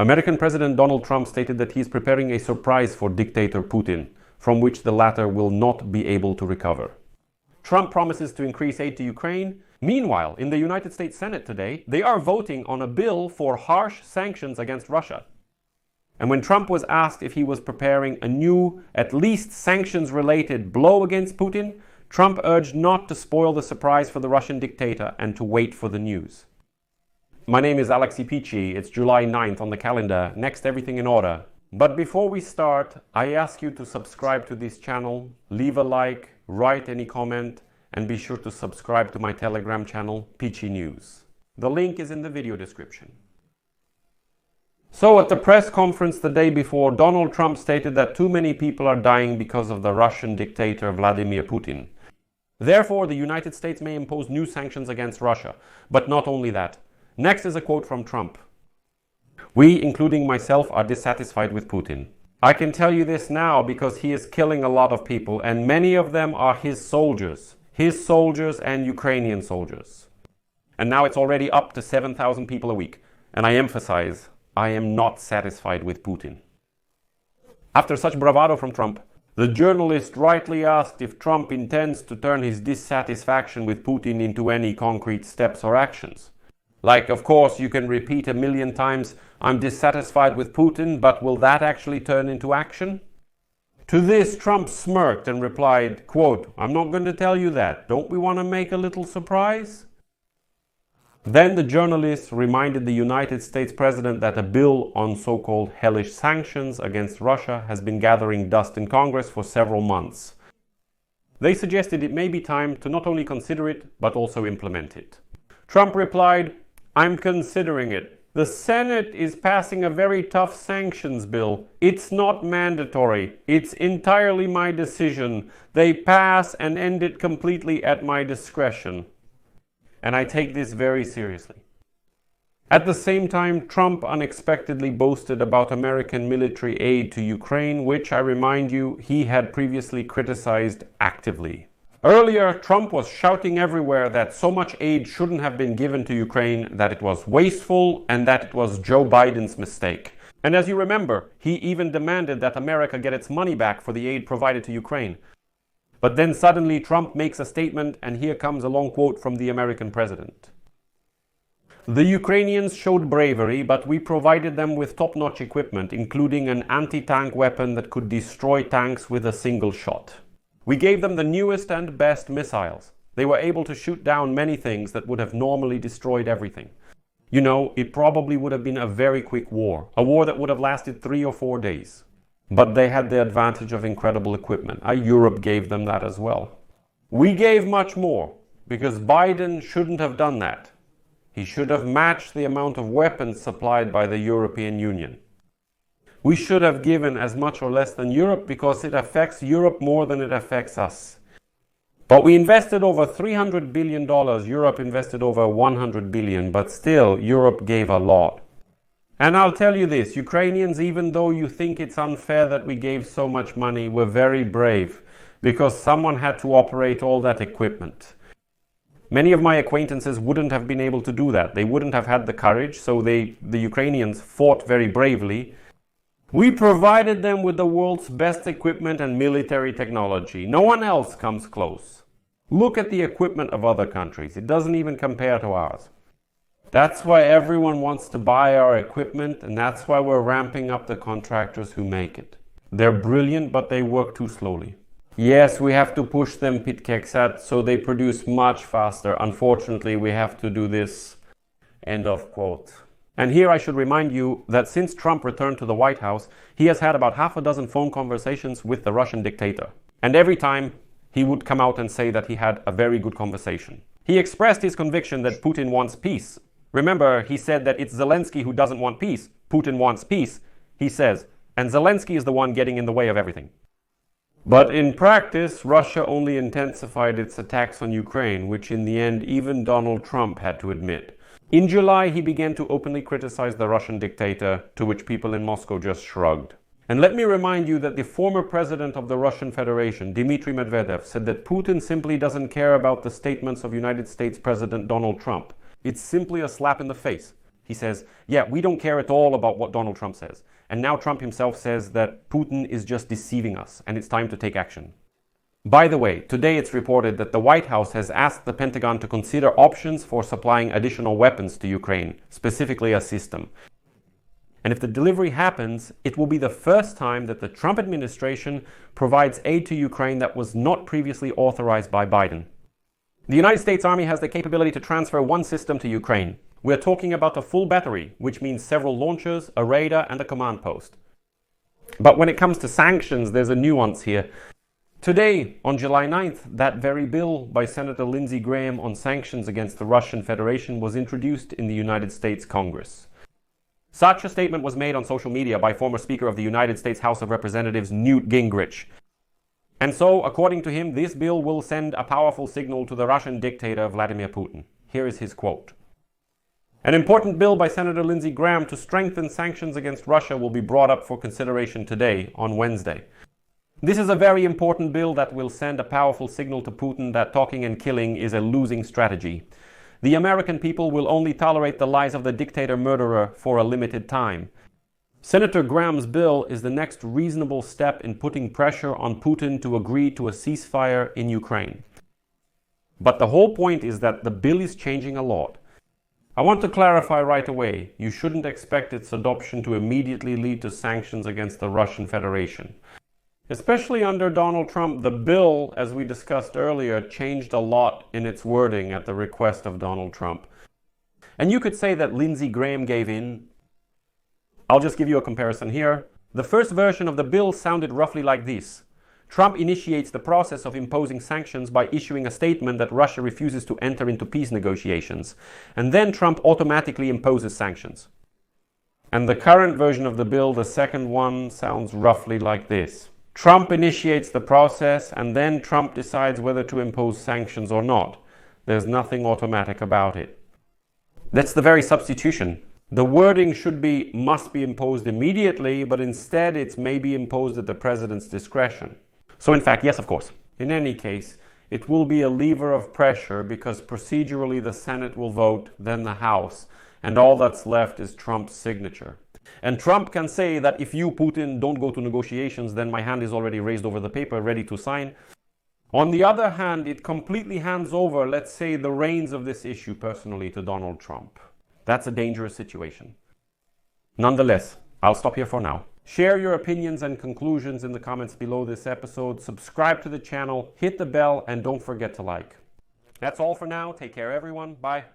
American President Donald Trump stated that he is preparing a surprise for dictator Putin, from which the latter will not be able to recover. Trump promises to increase aid to Ukraine. Meanwhile, in the United States Senate today, they are voting on a bill for harsh sanctions against Russia. And when Trump was asked if he was preparing a new, at least sanctions-related blow against Putin, Trump urged not to spoil the surprise for the Russian dictator and to wait for the news. My name is Pechey. It's July 9th on the calendar. Next, everything in order. But before we start, I ask you to subscribe to this channel, leave a like, write any comment, and be sure to subscribe to my Telegram channel, Pechey News. The link is in the video description. So at the press conference the day before, Donald Trump stated that too many people are dying because of the Russian dictator Vladimir Putin. Therefore, the United States may impose new sanctions against Russia. But not only that. Next is a quote from Trump. We, including myself, are dissatisfied with Putin. I can tell you this now because he is killing a lot of people, and many of them are his soldiers and Ukrainian soldiers. And now it's already up to 7,000 people a week. And I emphasize, I am not satisfied with Putin. After such bravado from Trump, the journalist rightly asked if Trump intends to turn his dissatisfaction with Putin into any concrete steps or actions. Like, of course, you can repeat 1,000,000 times, I'm dissatisfied with Putin, but will that actually turn into action? To this, Trump smirked and replied, quote, I'm not going to tell you that. Don't we want to make a little surprise? Then the journalist reminded the United States president that a bill on so-called hellish sanctions against Russia has been gathering dust in Congress for several months. They suggested it may be time to not only consider it, but also implement it. Trump replied, I'm considering it. The Senate is passing a very tough sanctions bill. It's not mandatory. It's entirely my decision. They pass and end it completely at my discretion. And I take this very seriously. At the same time, Trump unexpectedly boasted about American military aid to Ukraine, which, I remind you, he had previously criticized actively. Earlier, Trump was shouting everywhere that so much aid shouldn't have been given to Ukraine, that it was wasteful, and that it was Joe Biden's mistake. And as you remember, he even demanded that America get its money back for the aid provided to Ukraine. But then suddenly Trump makes a statement, and here comes a long quote from the American president. The Ukrainians showed bravery, but we provided them with top-notch equipment, including an anti-tank weapon that could destroy tanks with a single shot. We gave them the newest and best missiles. They were able to shoot down many things that would have normally destroyed everything. You know, it probably would have been a very quick war, a war that would have lasted 3 or 4 days. But they had the advantage of incredible equipment. Europe gave them that as well. We gave much more, because Biden shouldn't have done that. He should have matched the amount of weapons supplied by the European Union. We should have given as much or less than Europe because it affects Europe more than it affects us. But we invested over $300 billion. Europe invested over 100 billion, but still Europe gave a lot. And I'll tell you this, Ukrainians, even though you think it's unfair that we gave so much money, were very brave because someone had to operate all that equipment. Many of my acquaintances wouldn't have been able to do that. They wouldn't have had the courage, so the Ukrainians fought very bravely. We provided them with the world's best equipment and military technology. No one else comes close. Look at the equipment of other countries. It doesn't even compare to ours. That's why everyone wants to buy our equipment, and that's why we're ramping up the contractors who make it. They're brilliant, but they work too slowly. Yes, we have to push them pitkeksat so they produce much faster. Unfortunately, we have to do this. End of quote. And here I should remind you that since Trump returned to the White House, he has had about 6 phone conversations with the Russian dictator. And every time, he would come out and say that he had a very good conversation. He expressed his conviction that Putin wants peace. Remember, he said that it's Zelensky who doesn't want peace. Putin wants peace, he says. And Zelensky is the one getting in the way of everything. But in practice, Russia only intensified its attacks on Ukraine, which in the end even Donald Trump had to admit. In July, he began to openly criticize the Russian dictator, to which people in Moscow just shrugged. And let me remind you that the former president of the Russian Federation, Dmitry Medvedev, said that Putin simply doesn't care about the statements of United States President Donald Trump. It's simply a slap in the face. He says, yeah, we don't care at all about what Donald Trump says. And now Trump himself says that Putin is just deceiving us and it's time to take action. By the way, today it's reported that the White House has asked the Pentagon to consider options for supplying additional weapons to Ukraine, specifically a system. And if the delivery happens, it will be the first time that the Trump administration provides aid to Ukraine that was not previously authorized by Biden. The United States Army has the capability to transfer one system to Ukraine. We're talking about a full battery, which means several launchers, a radar, and a command post. But when it comes to sanctions, there's a nuance here. Today, on July 9th, that very bill by Senator Lindsey Graham on sanctions against the Russian Federation was introduced in the United States Congress. Such a statement was made on social media by former Speaker of the United States House of Representatives Newt Gingrich. And so, according to him, this bill will send a powerful signal to the Russian dictator Vladimir Putin. Here is his quote. An important bill by Senator Lindsey Graham to strengthen sanctions against Russia will be brought up for consideration today, on Wednesday. This is a very important bill that will send a powerful signal to Putin that talking and killing is a losing strategy. The American people will only tolerate the lies of the dictator-murderer for a limited time. Senator Graham's bill is the next reasonable step in putting pressure on Putin to agree to a ceasefire in Ukraine. But the whole point is that the bill is changing a lot. I want to clarify right away, you shouldn't expect its adoption to immediately lead to sanctions against the Russian Federation. Especially under Donald Trump, the bill, as we discussed earlier, changed a lot in its wording at the request of Donald Trump. And you could say that Lindsey Graham gave in. I'll just give you a comparison here. The first version of the bill sounded roughly like this. Trump initiates the process of imposing sanctions by issuing a statement that Russia refuses to enter into peace negotiations. And then Trump automatically imposes sanctions. And the current version of the bill, the second one, sounds roughly like this. Trump initiates the process and then Trump decides whether to impose sanctions or not. There's nothing automatic about it. That's the very substitution. The wording should be must be imposed immediately, but instead it's may be imposed at the president's discretion. So in fact, yes, of course. In any case, it will be a lever of pressure because procedurally the Senate will vote, then the House, and all that's left is Trump's signature. And Trump can say that if you, Putin, don't go to negotiations, then my hand is already raised over the paper, ready to sign. On the other hand, it completely hands over, let's say, the reins of this issue personally to Donald Trump. That's a dangerous situation. Nonetheless, I'll stop here for now. Share your opinions and conclusions in the comments below this episode. Subscribe to the channel, hit the bell, and don't forget to like. That's all for now. Take care, everyone. Bye.